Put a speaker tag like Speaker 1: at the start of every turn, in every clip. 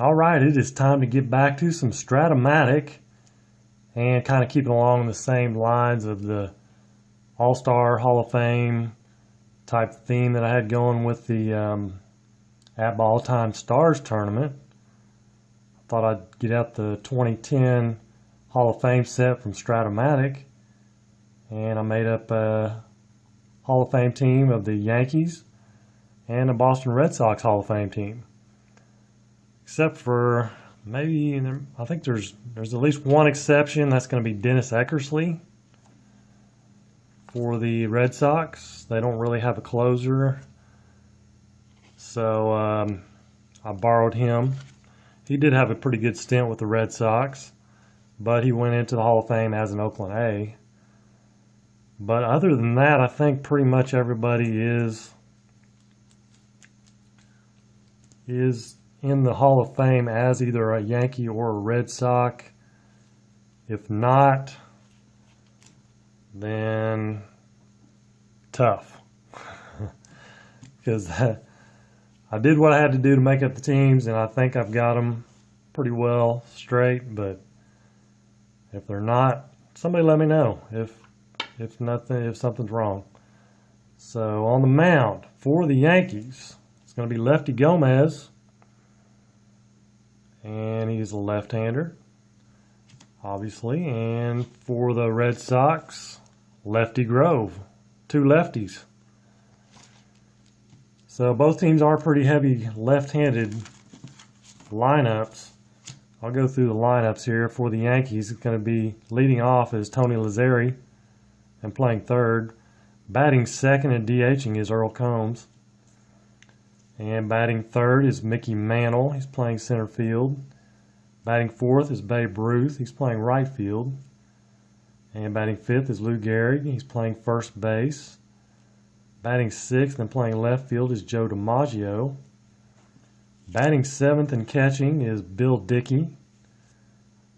Speaker 1: All right, it is time to get back to some strat-o-matic and kind of keeping along the same lines of the All-Star Hall of Fame type theme that I had going with the at All-Time Stars tournament. I thought I'd get out the 2010 Hall of Fame set from strat-o-matic, and I made up a Hall of Fame team of the Yankees and the Boston Red Sox Hall of Fame team. Except for maybe, I think there's at least one exception. That's going to be Dennis Eckersley for the Red Sox. They don't really have a closer, so I borrowed him. He did have a pretty good stint with the Red Sox, but he went into the Hall of Fame as an Oakland A. But other than that, I think pretty much everybody is in the Hall of Fame as either a Yankee or a Red Sox. If not, then tough. Because I did what I had to do to make up the teams, and I think I've got them pretty well straight. But if they're not, somebody let me know if something's wrong. So on the mound for the Yankees, it's going to be Lefty Gomez. And he's a left-hander, obviously. And for the Red Sox, Lefty Grove. Two lefties. So both teams are pretty heavy left-handed lineups. I'll go through the lineups here. For the Yankees, it's going to be leading off is Tony Lazzeri and playing third. Batting second and DHing is Earl Combs. And batting third is Mickey Mantle. He's playing center field. Batting fourth is Babe Ruth. He's playing right field. And batting fifth is Lou Gehrig. He's playing first base. Batting sixth and playing left field is Joe DiMaggio. Batting seventh and catching is Bill Dickey.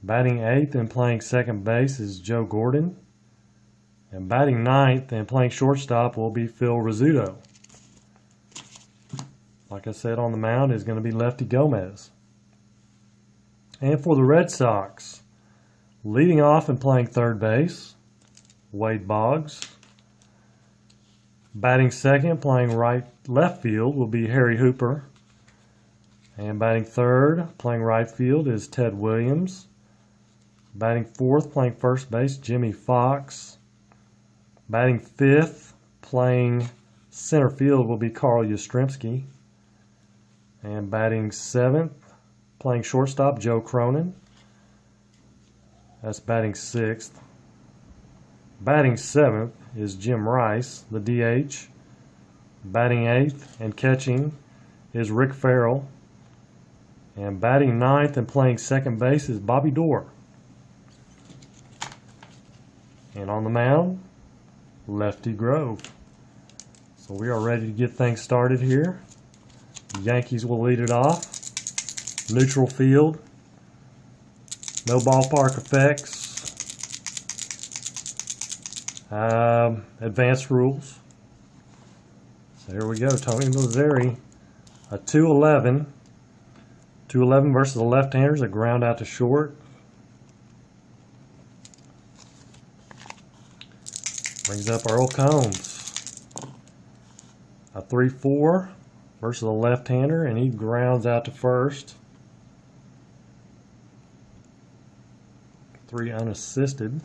Speaker 1: Batting eighth and playing second base is Joe Gordon. And batting ninth and playing shortstop will be Phil Rizzuto. Like I said, on the mound is going to be Lefty Gomez. And for the Red Sox, leading off and playing third base, Wade Boggs. Batting second, playing left field will be Harry Hooper. And batting third, playing right field is Ted Williams. Batting fourth, playing first base, Jimmy Fox. Batting fifth, playing center field will be Carl Yastrzemski. And batting seventh, playing shortstop, Joe Cronin. That's batting sixth. Batting seventh is Jim Rice, the DH. Batting eighth and catching is Rick Farrell. And batting ninth and playing second base is Bobby Doerr. And on the mound, Lefty Grove. So we are ready to get things started here. Yankees will lead it off. Neutral field. No ballpark effects. Advanced rules. So here we go. Tony Lazzeri. A 2-11. 2-11 versus the left-handers. A ground out to short. Brings up Earl Combs. A 3-4. Versus a left-hander, and he grounds out to first. 3 unassisted.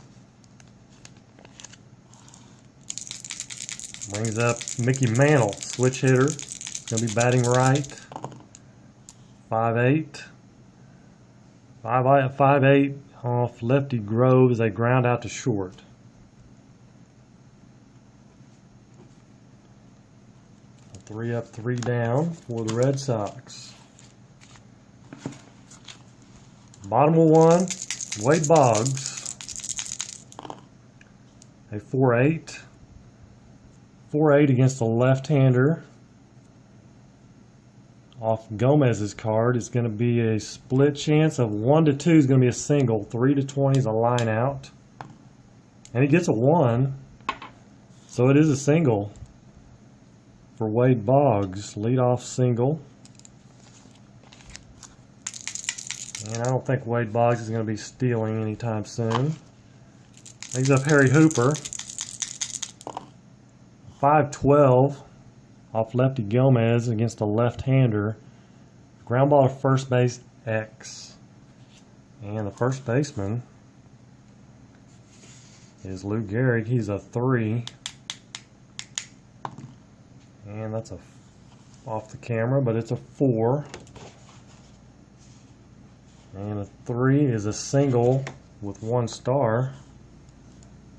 Speaker 1: Brings up Mickey Mantle, switch hitter. Going to be batting right. 5'8". 5'8" off Lefty Grove as they ground out to short. A 3 up, 3 down for the Red Sox. Bottom of 1, Wade Boggs. A 4'8". 4'8" against the left-hander. Off Gomez's card is going to be a split chance of 1 to 2 is going to be a single. 3 to 20 is a line out. And he gets a 1. So it is a single for Wade Boggs. Leadoff single. And I don't think Wade Boggs is going to be stealing anytime soon. Brings up Harry Hooper. 5-12 off lefty Gomez against a left-hander. Ground ball to first base, X. And the first baseman is Lou Gehrig. He's a 3. And that's off the camera, but it's a 4. And a 3 is a single with 1 star.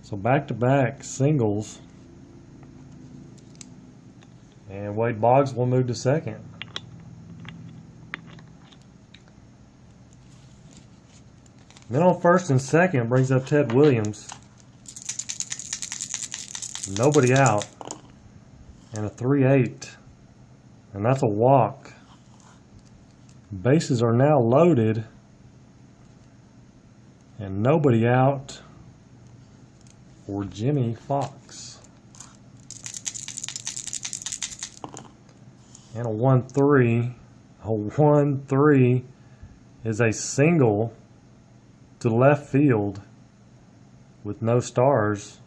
Speaker 1: So back-to-back singles. And Wade Boggs will move to second. Then on first and second brings up Ted Williams. Nobody out. And a 3-8. And that's a walk. Bases are now loaded. And nobody out for Jimmy Fox. And a 1-3. A 1-3 is a single to left field with no stars.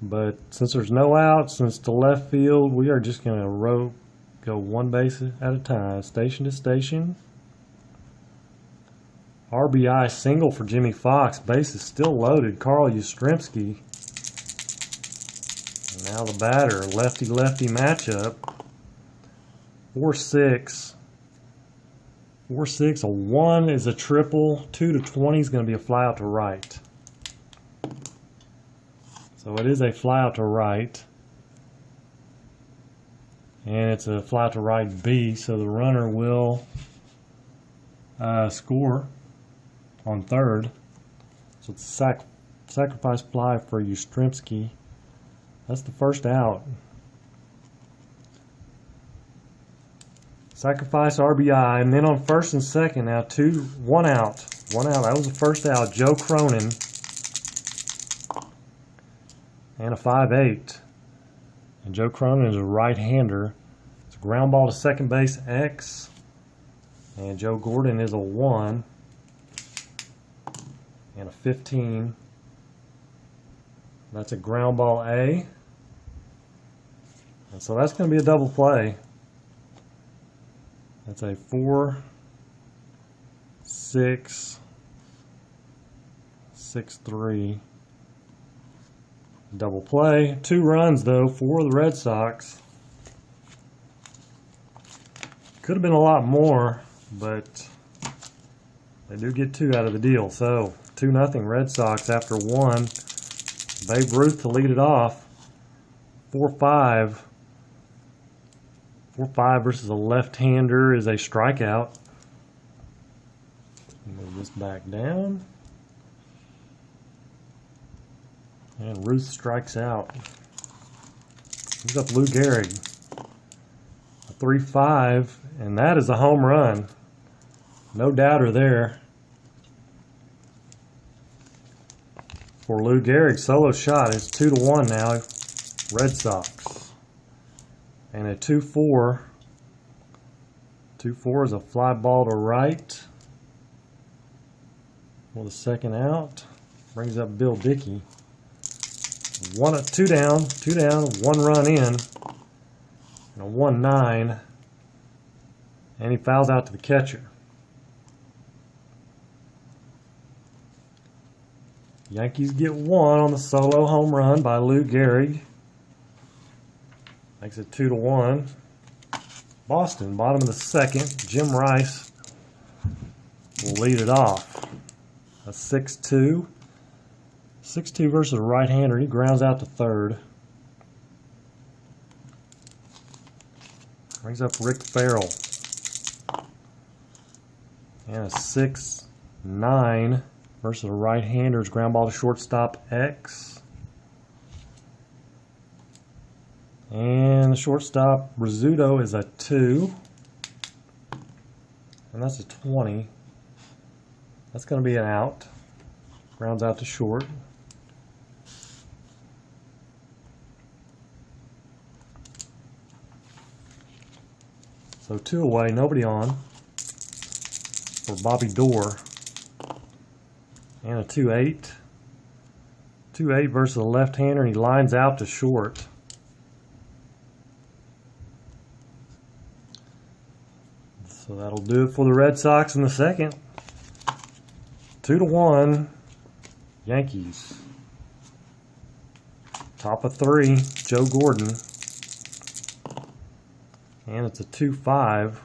Speaker 1: But since there's no outs, since to left field, we are just going to go one base at a time, station to station. RBI single for Jimmy Fox. Base is still loaded. Carl Yastrzemski. And now the batter, lefty-lefty matchup. 4-6. 4-6. A 1 is a triple. 2-20 is going to be a fly out to right. So it is a fly out to right. And it's a fly out to right B. So the runner will score on third. So it's a sacrifice fly for Yastrzemski. That's the first out. Sacrifice RBI, and then on first and second now, one out. That was the first out. Joe Cronin. And a 5-8. And Joe Cronin is a right-hander. It's a ground ball to second base, X. And Joe Gordon is a 1. And a 15. That's a ground ball A. And so that's going to be a double play. That's a 4, 6, 6-3 double play. 2 runs though for the Red Sox. Could have been a lot more, but they do get 2 out of the deal. So 2-0 Red Sox after 1. Babe Ruth to lead it off. 4-5. 4-5 versus a left-hander is a strikeout. Move this back down. And Ruth strikes out. He's up Lou Gehrig. A 3-5, and that is a home run. No doubter there. For Lou Gehrig, solo shot is 2-1 now, Red Sox. And a 2-4. 2-4 is a fly ball to right. With a second out. Brings up Bill Dickey. 2 down, 1 run in. And a 1-9. And he fouls out to the catcher. Yankees get 1 on the solo home run by Lou Gehrig. Makes it 2-1. Boston, bottom of the second. Jim Rice will lead it off. A 6-2. 6-2 versus a right-hander. He grounds out to third. Brings up Rick Farrell. And a 6-9 versus a right-hander's ground ball to shortstop, X. And the shortstop, Rizzuto, is a 2. And that's a 20. That's going to be an out. Grounds out to short. So 2 away, nobody on. for Bobby Dorr. And a 2-8. 2-8 versus a left-hander, and he lines out to short. So that'll do it for the Red Sox in the second. 2-1, Yankees. Top of 3, Joe Gordon. And it's a 2-5.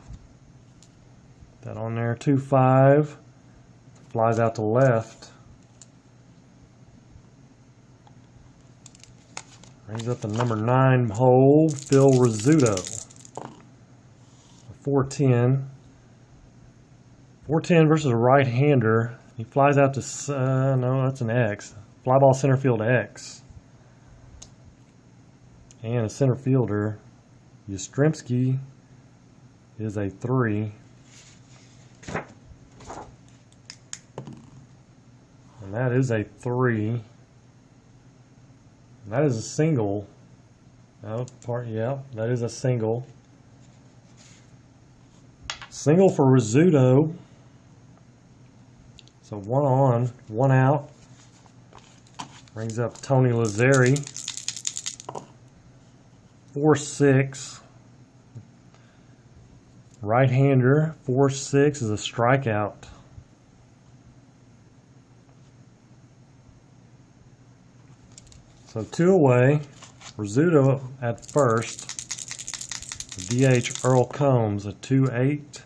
Speaker 1: That on there, 2-5. Flies out to left. Brings up the number 9 hole, Phil Rizzuto. 4-10. 4-10 versus a right-hander. He flies out to, no, that's an X. Fly ball center field X. And a center fielder, Yastrzemski, is a 3. And that is a 3. That is a single. Oh, yeah, that is a single. Single for Rizzuto. So 1 on, 1 out. Brings up Tony Lazzeri. 4-6. Right-hander, 4-6 is a strikeout. So 2 away. Rizzuto at first. DH Earl Combs, a 2-8.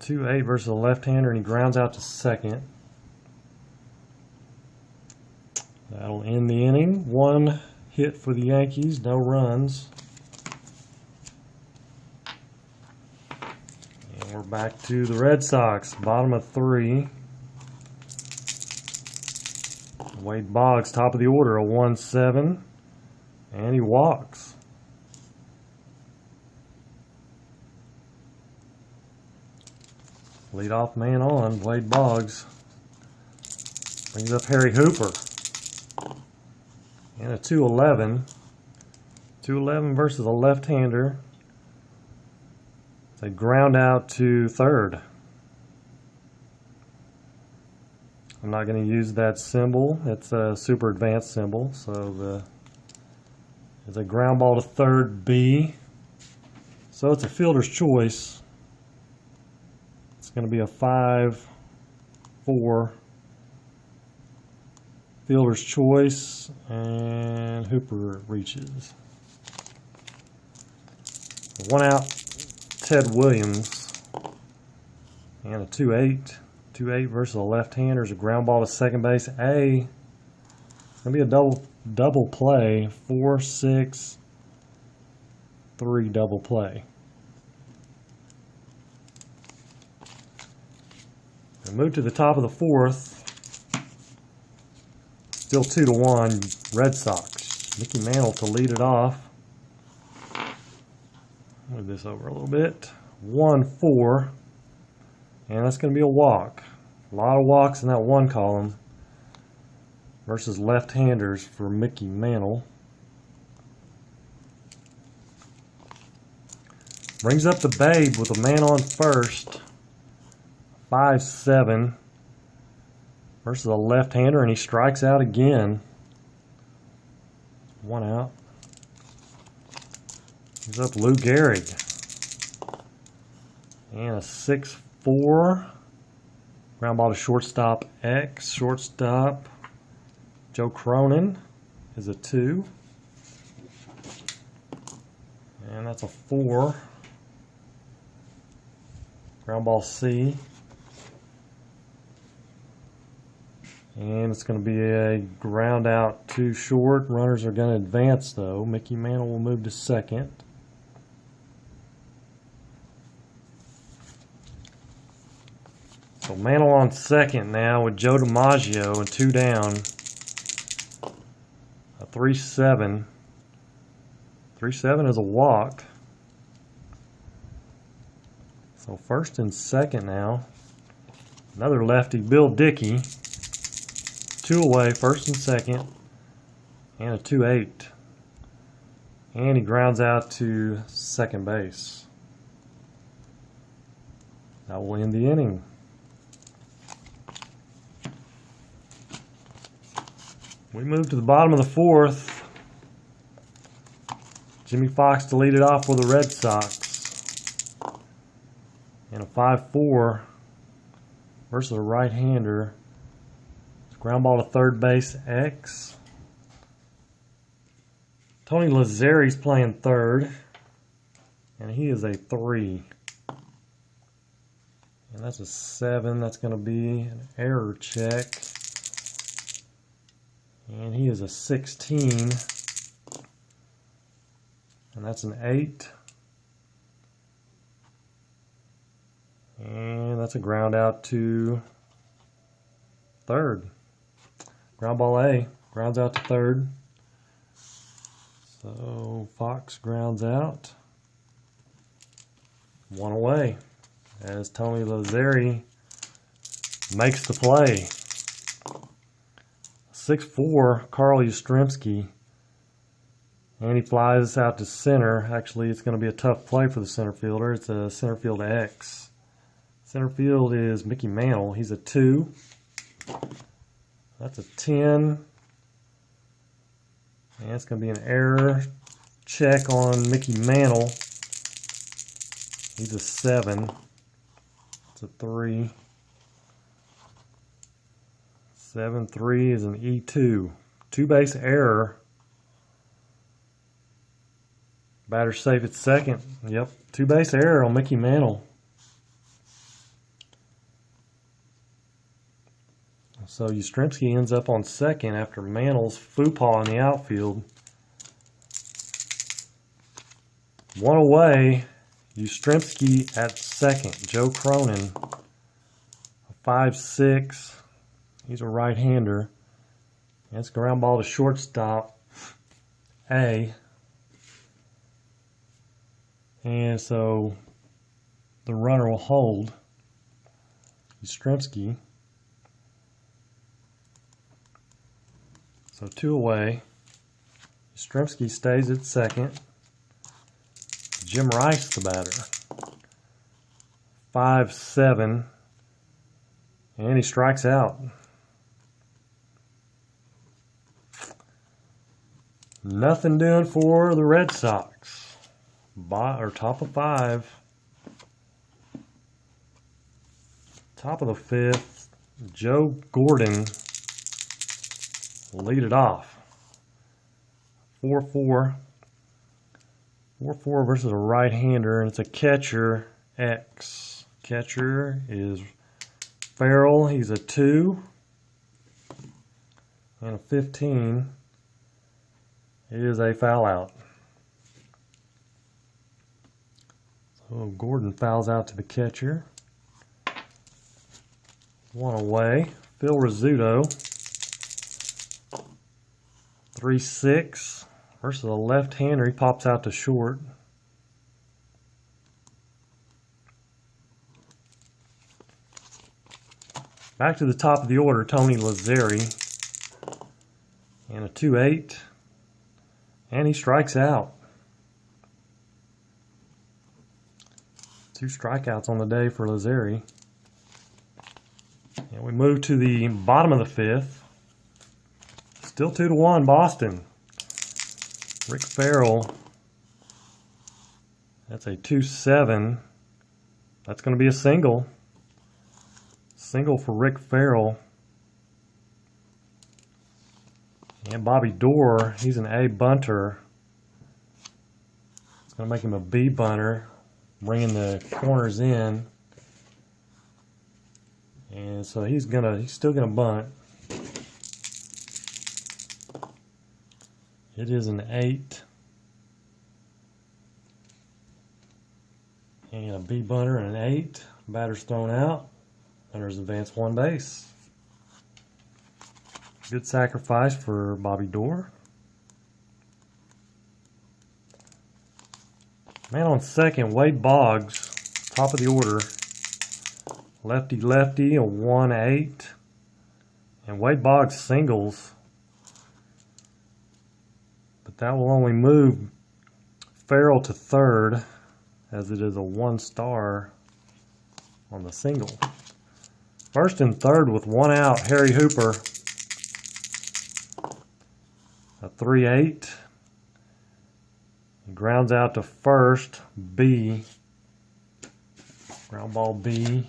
Speaker 1: 2-8 versus a left-hander, and he grounds out to second. That'll end the inning. 1 hit for the Yankees, no runs. And we're back to the Red Sox, bottom of 3. Wade Boggs, top of the order, a 1-7, and he walks. Leadoff man on, Wade Boggs. Brings up Harry Hooper. And a 2-11. 2-11 versus a left-hander. It's a ground out to third. I'm not going to use that symbol. It's a super advanced symbol. So it's a ground ball to third B. So it's a fielder's choice. It's going to be a 5-4 fielder's choice, and Hooper reaches. 1 out, Ted Williams, and a 2-8. 2-8 versus a left-hander is a ground ball to second base. A. It's going to be a double play. 4-6-3 double play. We move to the top of the 4th. Still 2-1 Red Sox. Mickey Mantle to lead it off. Move this over a little bit. 1-4. And that's going to be a walk. A lot of walks in that 1 column versus left-handers for Mickey Mantle. Brings up the Babe with a man on first. 5-7 versus a left-hander, and he strikes out again. 1 out. He's up Lou Gehrig. And a 6-4. Ground ball to shortstop X. Shortstop Joe Cronin is a 2. And that's a 4. Ground ball C. And it's going to be a ground out to short. Runners are going to advance, though. Mickey Mantle will move to second. So Mantle on second now with Joe DiMaggio and 2 down. A 3-7. 3-7 is a walk. So first and second now. Another lefty, Bill Dickey. 2 away, first and second. And a 2-8. And he grounds out to second base. That will end the inning. We move to the bottom of the fourth. Jimmy Fox to lead it off for the Red Sox. And a 5-4 versus a right-hander. Ground ball to third base, X. Tony Lazzeri's playing third. And he is a 3. And that's a 7. That's going to be an error check. And he is a 16. And that's an 8. And that's a ground out to third. Ground ball A. Grounds out to third. So Fox grounds out. 1 away as Tony Lazzeri makes the play. 6-4, Carl Yastrzemski. And he flies out to center. Actually, it's going to be a tough play for the center fielder. It's a center field X. Center field is Mickey Mantle. He's a 2. That's a 10. And it's going to be an error check on Mickey Mantle. He's a 7. It's a 3. 7-3 is an E2. 2-base error. Batter safe at second. Yep, 2-base error on Mickey Mantle. So Yastrzemski ends up on second after Mantle's faux pas in the outfield. 1 away. Yastrzemski at second. Joe Cronin. 5-6. He's a right-hander. And it's a ground ball to shortstop. A. And so the runner will hold. Yastrzemski. So 2 away. Yastrzemski stays at second. Jim Rice, the batter. 5-7. And he strikes out. Nothing doing for the Red Sox. Top of 5. Top of the 5th. Joe Gordon will lead it off. 4-4. 4-4 versus a right-hander, and it's a catcher X. Catcher is Farrell. He's a 2. And a 15. It is a foul out. So Gordon fouls out to the catcher. 1 away. Phil Rizzuto. 3-6 versus a left-hander. He pops out to short. Back to the top of the order, Tony Lazzeri. And a 2-8. And he strikes out. 2 strikeouts on the day for Lazzeri. And we move to the bottom of the 5th. Still 2-1 Boston. Rick Farrell. That's a 2-7. That's going to be a single. Single for Rick Farrell. And Bobby Dorr, he's an A bunter. It's going to make him a B bunter, bringing the corners in. And so he's still gonna bunt. It is an 8. And a B bunter and an 8. Batter's thrown out. Runners advance 1 base. Good sacrifice for Bobby Dorr. Man on second, Wade Boggs, top of the order. Lefty, a 1-8. And Wade Boggs singles. But that will only move Farrell to third, as it is a 1 star on the single. First and third with one out, Harry Hooper, a 3-8. He grounds out to first, B. Ground ball B.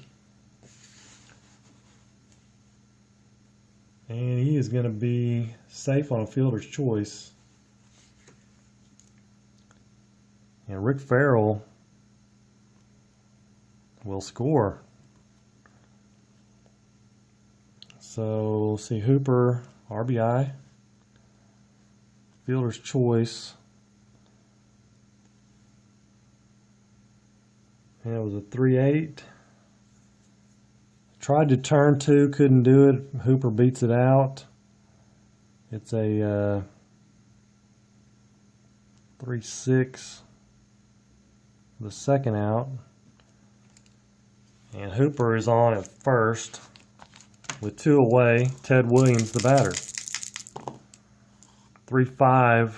Speaker 1: And he is going to be safe on a fielder's choice. And Rick Farrell will score. So we'll see Hooper, RBI, fielder's choice. And it was a 3-8. Tried to turn two, couldn't do it. Hooper beats it out. It's a 3-6. The second out. And Hooper is on at first with two away. Ted Williams, the batter. 3-5.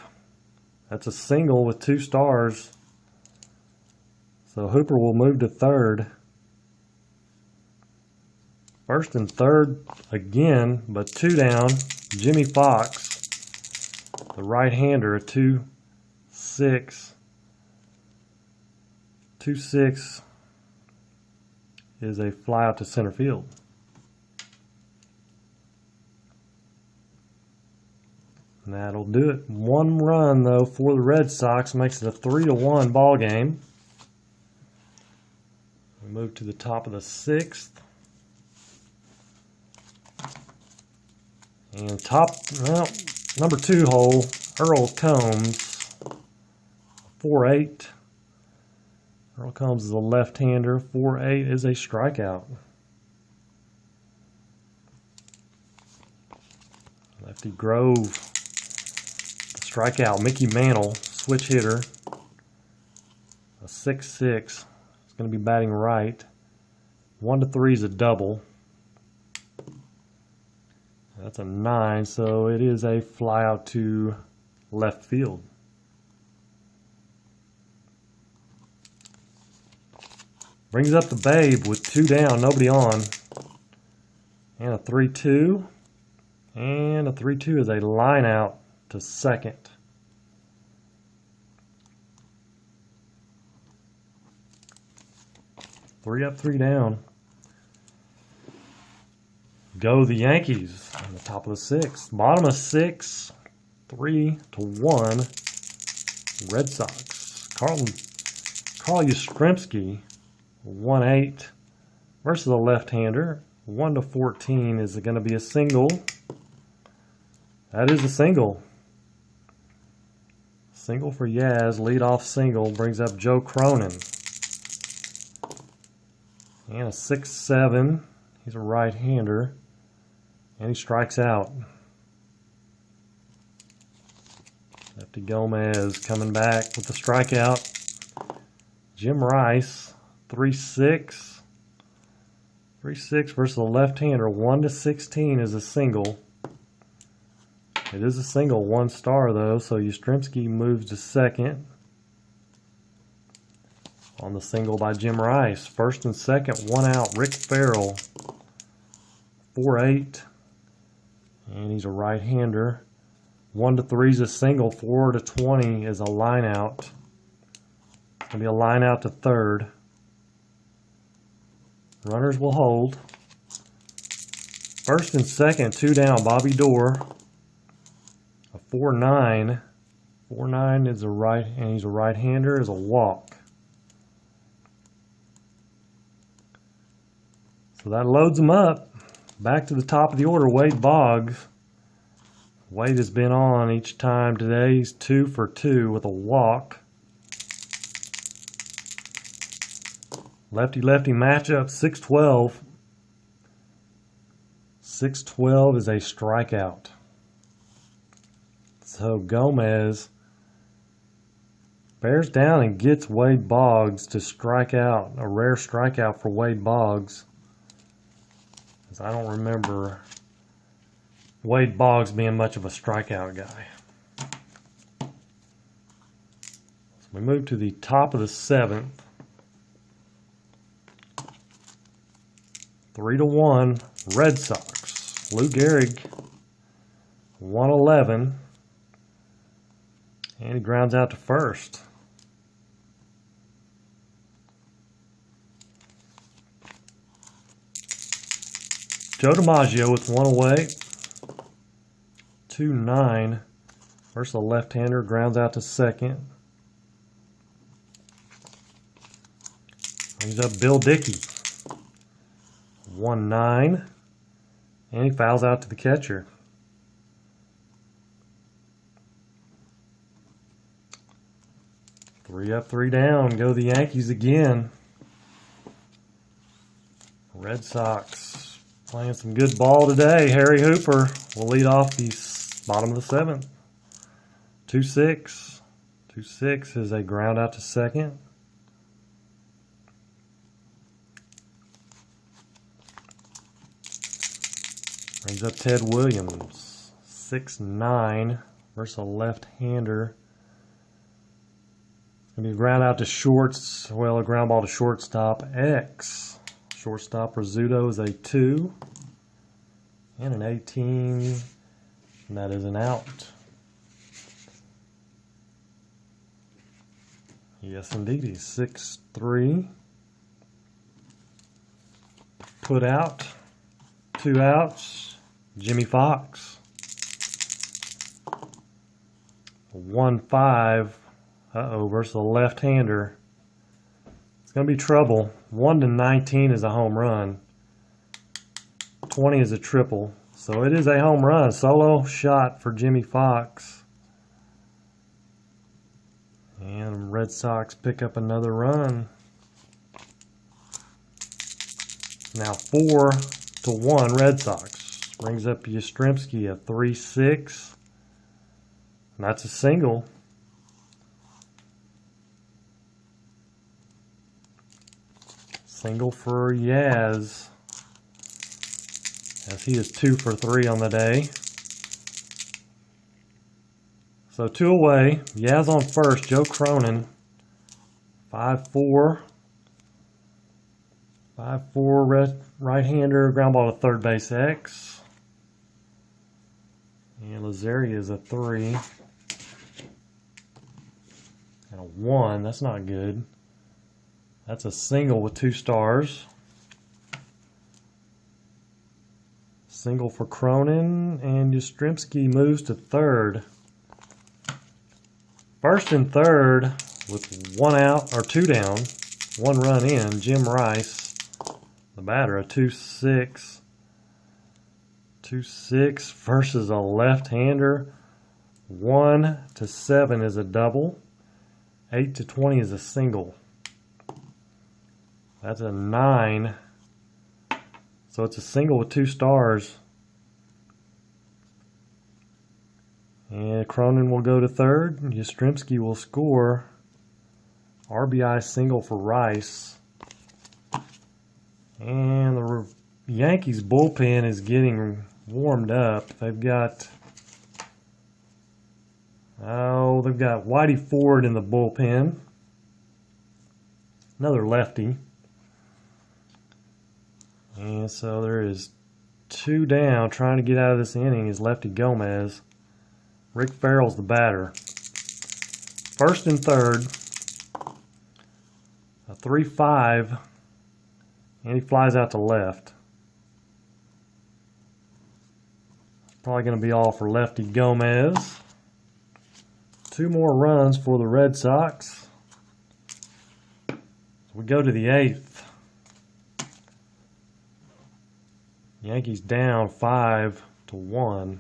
Speaker 1: That's a single with 2 stars. So Hooper will move to third. First and third again, but 2 down. Jimmy Fox, the right-hander, a 2-6. 2-6 is a fly out to center field. And that'll do it. 1 run though for the Red Sox, makes it a 3-1 ball game. We move to the top of the 6th. And number 2 hole, Earl Combs, 4-8. Earl Combs is a left-hander. 4-8 is a strikeout. Lefty Grove, the strikeout. Mickey Mantle, switch hitter, a 6-6. He's going to be batting right. 1-3 is a double. That's a 9, so it is a fly out to left field. Brings up the Babe with 2 down, nobody on. And a 3-2. And a 3-2 is a line out to second. Three up, 3 down. Go the Yankees on the top of the 6th. Bottom of 6, 3-1 Red Sox. Carl Yastrzemski, 1-8 versus a left-hander. 1-14 is going to be a single. That is a single. Single for Yaz. Leadoff single brings up Joe Cronin. And a 6-7. He's a right-hander. And he strikes out. Lefty Gomez coming back with the strikeout. Jim Rice, 3-6. 3-6 versus a left-hander. 1-16 is a single. It is a single, 1 star though, so Yastrzemski moves to second on the single by Jim Rice. First and second, 1 out. Rick Farrell, 4-8. And he's a right-hander. 1-3 is a single. 4-20 is a line out. It's going to be a line out to third. Runners will hold. First and second, 2 down. Bobby Dorr, a 4-9. 4-9 is a right, and he's a right-hander, is a walk. So that loads him up. Back to the top of the order, Wade Boggs. Wade has been on each time today. He's 2 for 2 with a walk. Lefty-lefty matchup, 6-12. 6-12 is a strikeout. So Gomez bears down and gets Wade Boggs to strike out. A rare strikeout for Wade Boggs. I don't remember Wade Boggs being much of a strikeout guy. So we move to the top of the 7th. 3-1 Red Sox. Lou Gehrig, 111. And he grounds out to first. Joe DiMaggio with one away. 2-9 versus a left-hander, grounds out to second. Brings up Bill Dickey. 1-9. And he fouls out to the catcher. Three up, three down. Go the Yankees again. Red Sox playing some good ball today. Harry Hooper will lead off the bottom of the seventh. 2-6. 2-6 is a ground out to second. Brings up Ted Williams. 6-9 versus a left-hander. Going to be a ground out to shorts. Well, a ground ball to shortstop. X. Shortstop Rizzuto is a 2. And an 18. And that is an out. Yes, indeed. He's 6-3. Put out. 2 outs. Jimmy Fox. 1-5. Versus a left-hander. It's going to be trouble. 1-19 is a home run. 20 is a triple. So it is a home run. Solo shot for Jimmy Fox. And Red Sox pick up another run. Now 4-1 Red Sox. Brings up Yastrzemski, a 3-6. And that's a single. Single for Yaz, as he is 2 for 3 on the day. So 2 away. Yaz on first. Joe Cronin. 5-4. 5-4 right-hander. Ground ball to third base. X. And Lazzeri is a 3. And a 1. That's not good. That's a single with 2 stars. Single for Cronin, and Yastrzemski moves to third. First and third with 1 out, or 2 down, 1 run in. Jim Rice, the batter, a 2-6. 2-6 versus a left-hander. 1-7 is a double. 8-20 is a single. That's a 9. So it's a single with 2 stars. And Cronin will go to third. Yastrzemski will score. RBI single for Rice. And the Yankees bullpen is getting warmed up. They've got Whitey Ford in the bullpen. Another lefty. And so there is 2 down. Trying to get out of this inning is lefty Gomez. Rick Farrell's the batter. First and third. A 3-5. And he flies out to left. Probably going to be all for lefty Gomez. 2 more runs for the Red Sox. So we go to the 8th. Yankees down 5-1.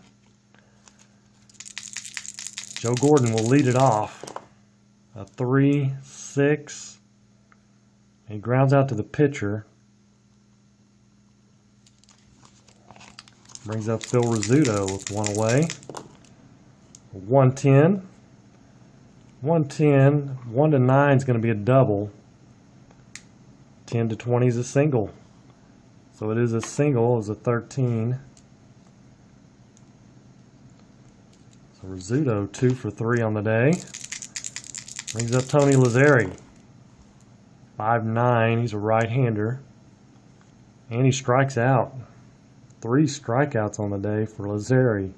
Speaker 1: Joe Gordon will lead it off. A 3-6. He grounds out to the pitcher. Brings up Phil Rizzuto with 1 away. 1-10. 1-10. 1-9 is going to be a double. 10-20 is a single. So it is a single, is a 13. So Rizzuto 2 for 3 on the day. Brings up Tony Lazzeri. 5'9", he's a right-hander. And he strikes out. 3 strikeouts on the day for Lazzeri.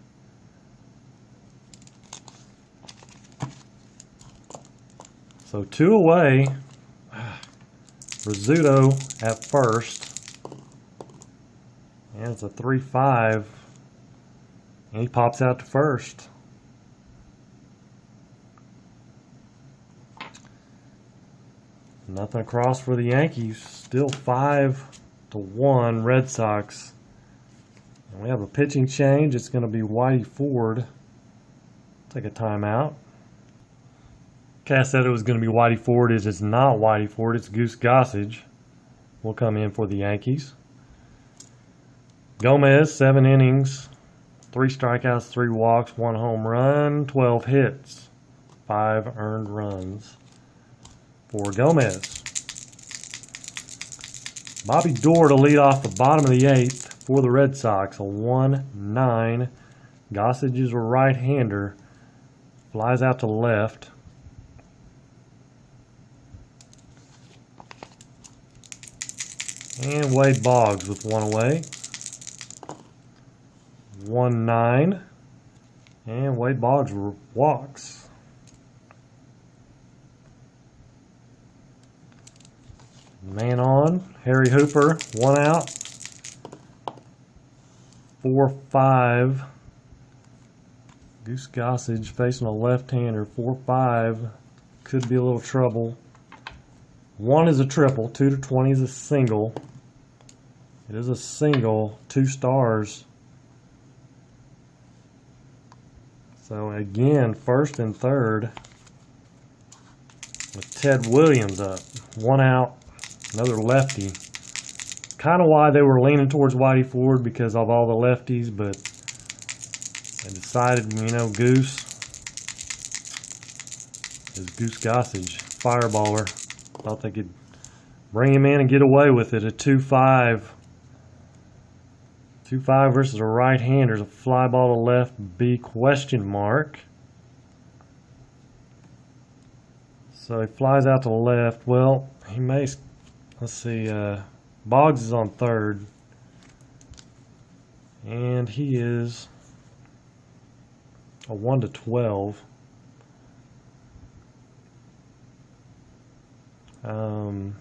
Speaker 1: So 2 away. Rizzuto at first. And it's a 3-5. And he pops out to first. Nothing across for the Yankees. Still 5-1 Red Sox. And we have a pitching change. It's going to be Whitey Ford. Take a timeout. Cass said it was going to be Whitey Ford. It's not Whitey Ford. It's Goose Gossage. Will come in for the Yankees. Gomez, 7 innings, 3 strikeouts, 3 walks, 1 home run, 12 hits, 5 earned runs for Gomez. Bobby Doerr to lead off the bottom of the 8th for the Red Sox. A 1-9. Gossage is a right-hander. Flies out to left. And Wade Boggs with 1 away. 1-9. And Wade Boggs walks. Man on. Harry Hooper, 1 out. 4-5. Goose Gossage facing a left-hander. 4-5. Could be a little trouble. 1 is a triple. 2 to 20 is a single. It is a single. 2 stars. So again, first and third with Ted Williams up. 1 out. Another lefty. Kind of why they were leaning towards Whitey Ford, because of all the lefties, but they decided, Goose is Goose Gossage. Fireballer. Thought they could bring him in and get away with it. A 2-5. 2-5 versus a right-hander. A fly ball to left, B question mark. So he flies out to left. Well, he may... Let's see, Boggs is on third. And he is a 1-12. And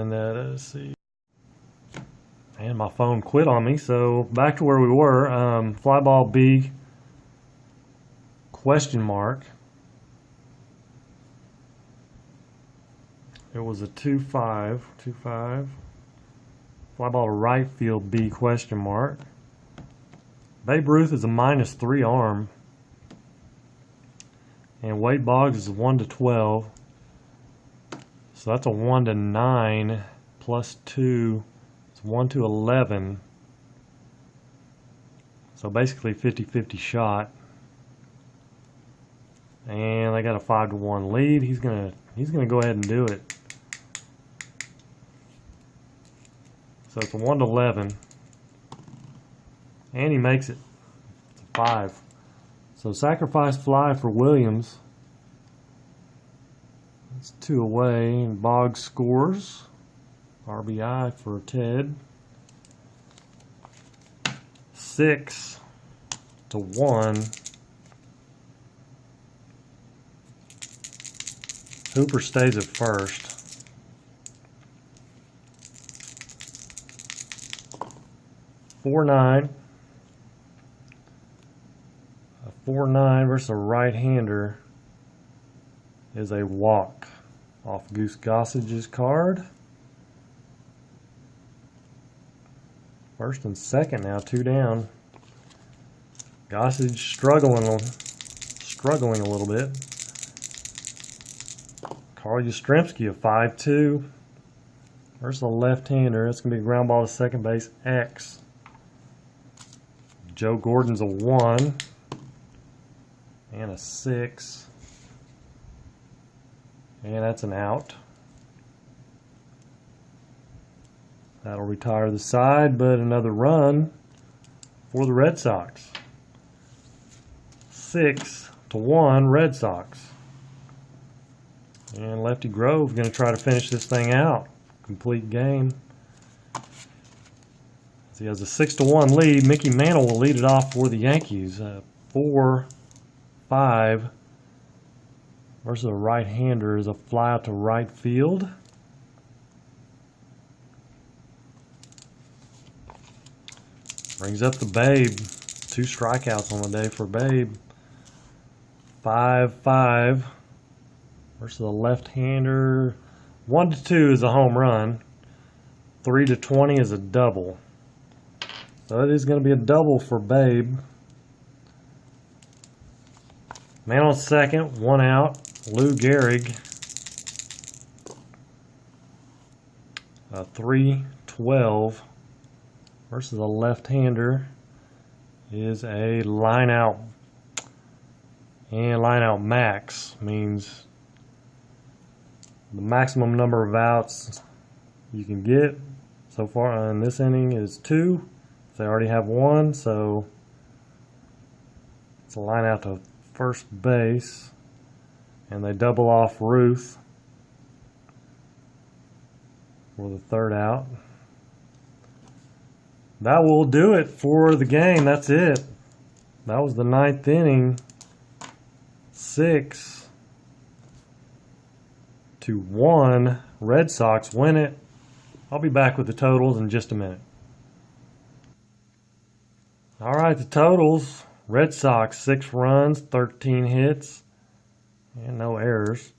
Speaker 1: let's see. And my phone quit on me, so back to where we were. Fly ball B question mark. It was a 2-5. Fly ball to right field B question mark. Babe Ruth is a -3 arm. And Wade Boggs is a 1-12. So that's a 1-9 plus 2. It's 1-11. So basically 50-50 shot. And they got a 5-1 lead. He's gonna go ahead and do it. So it's a 1-11. And he makes it. It's a 5. So sacrifice fly for Williams. It's 2 away. And Boggs scores. RBI for Ted. 6-1. Hooper stays at first. 4-9. A 4-9 versus a right-hander is a walk off Goose Gossage's card. First and second now, 2 down. Gossage struggling a little bit. Carl Yastrzemski, a 5-2 versus a left-hander. That's going to be a ground ball to second base, X. Joe Gordon's a 1 and a 6. And that's an out. That'll retire the side, but another run for the Red Sox. 6-1 Red Sox. And Lefty Grove going to try to finish this thing out. complete game. So he has a 6-1 lead. Mickey Mantle will lead it off for the Yankees. 4-5 versus a right-hander is a fly out to right field. Brings up the Babe. 2 strikeouts on the day for Babe. 5-5 versus a left-hander. 1-2 is a home run. 3-20 is a double. So it is going to be a double for Babe. Man on second, 1 out. Lou Gehrig. 3-12 versus a left-hander is a line out. And line out max means the maximum number of outs you can get so far in this inning is 2. They already have 1, so it's a line out to first base. And they double off Ruth for the 3rd out. That will do it for the game. That's it. That was the 9th inning. 6-1. Red Sox win it. I'll be back with the totals in just a minute. All right, the totals. Red Sox, 6 runs, 13 hits, and no errors.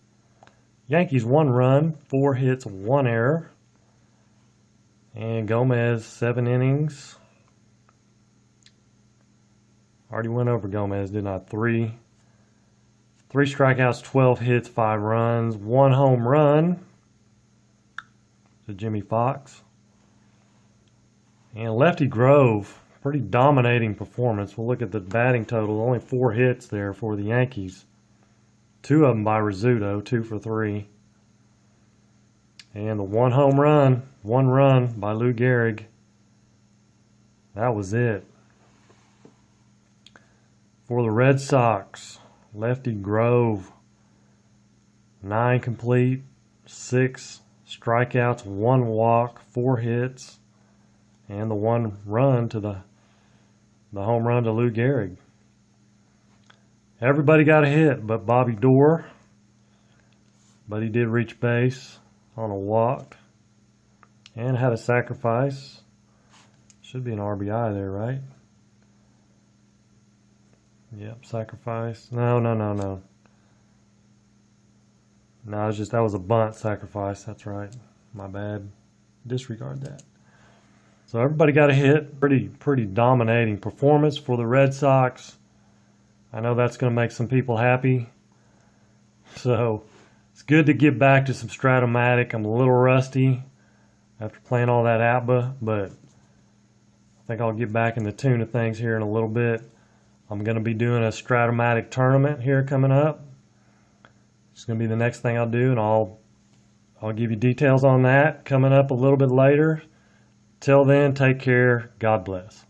Speaker 1: Yankees, 1 run, 4 hits, 1 error. And Gomez, 7 innings. Already went over Gomez, did not? 3 strikeouts, 12 hits, 5 runs, 1 home run to Jimmy Fox. And Lefty Grove, pretty dominating performance. We'll look at the batting total. Only 4 hits there for the Yankees. 2 of them by Rizzuto, 2 for 3. And the 1 home run, 1 run by Lou Gehrig. That was it. For the Red Sox, Lefty Grove, 9 complete, 6 strikeouts, 1 walk, 4 hits, and the 1 run to the home run to Lou Gehrig. Everybody got a hit but Bobby Doerr, but he did reach base on a walk and had a sacrifice. Should be an RBI there, right? Yep, sacrifice. No. No, it's just that was a bunt sacrifice. That's right. My bad. Disregard that. So everybody got a hit. Pretty dominating performance for the Red Sox. I know that's going to make some people happy. So it's good to get back to some strat-o-matic. I'm a little rusty after playing all that APBA, but I think I'll get back in the tune of things here in a little bit. I'm going to be doing a strat-o-matic tournament here coming up. It's going to be the next thing I'll do, and I'll give you details on that coming up a little bit later. Till then, take care. God bless.